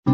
Quem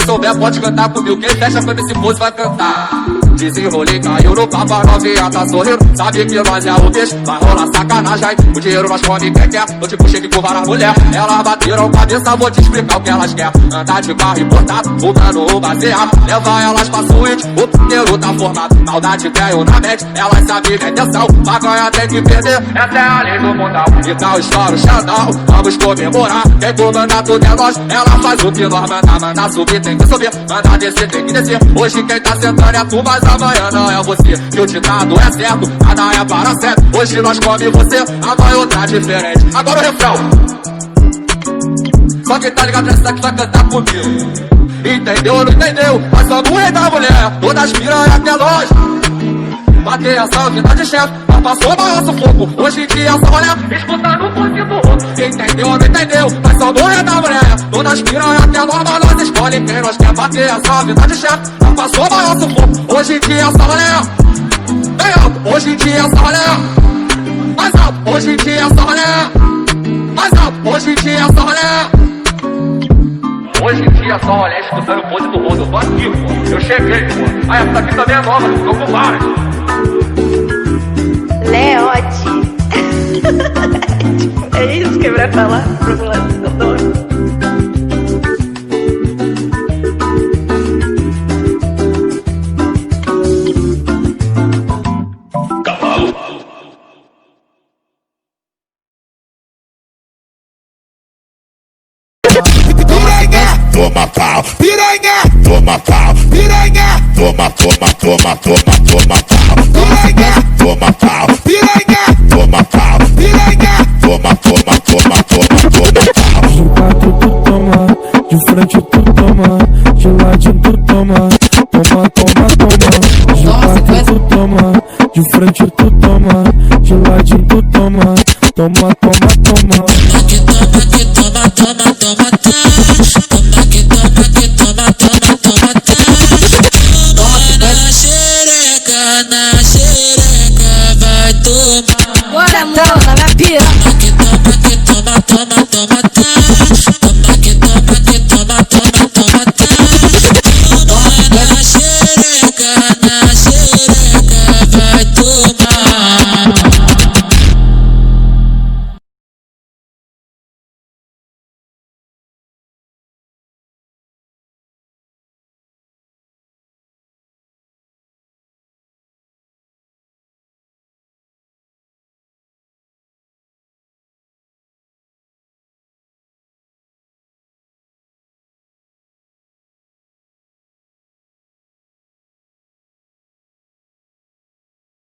souber pode cantar comigo, quem fecha quando esse moço vai cantar. Desenrolei, caiu no papo, a novinha tá sorrindo. Sabe que nós é o bicho, vai rolar sacanagem. O dinheiro nós come quem quer, não te puxei que curvar a mulher. Elas bateram cabeça, vou te explicar o que elas querem. Andar de carro importado, fumando um baseado. Leva elas pra suíte, o dinheiro tá formado. Maldade tenho na mente, elas sabem minha intenção. Pra ganhar tem que perder, essa é a lei do mundão. Então estoura o Xandão, vamos comemorar. Quem comanda tudo é nós, ela faz o que nós manda subir, tem que subir, manda descer, tem que descer. Hoje quem tá sentando é tu, mas amanhã não é você. Que o ditado é certo, nada é para certo. Hoje nós come você, amanhã outra diferente. Agora o refrão. Só quem tá ligado nessa que vai cantar comigo. Entendeu ou não entendeu? Mas só no rei da mulher, todas piranha até nós. Batei essa vida de chefe, mas passou maior sufoco. Hoje em dia só olha, escutando o fuzil do outro. Entendeu ou não entendeu? Mas só no rei da mulher, todas piranha até nós. Mas nós escolhe quem nós quer. Bater essa vida de chefe, mas passou maior sufoco. Hoje em dia só olha, bem alto. Hoje em dia só olha, mais alto. Hoje em dia só olha, mais alto. Hoje em dia só olha. Hoje em dia só olha, escutando o pose do rodo. Eu tô aqui, pô. Eu cheguei, pô. A época aqui também é nova, tô com várias. Leote. É isso que vai falar pro lado do dono. Cavalo. Toma pau, piranha, toma pau, piranha, toma, toma, toma, toma, toma pau, piranha, toma pau, piranha, toma pau, piranha, toma, toma, toma, toma, toma pau. De quatro tu toma, de frente tu toma, de ladinho tu toma, toma, toma, toma. De quatro tu toma, de frente tu toma, de ladinho tu toma, toma, toma, toma. Que toma, que toma, toma, toma, tá. Toma, que toma, que toma, toma, toma, tá. Toma na xereca, vai tomar. Bora, amor, na minha pira. Que toma, que toma, toma, toma, tá.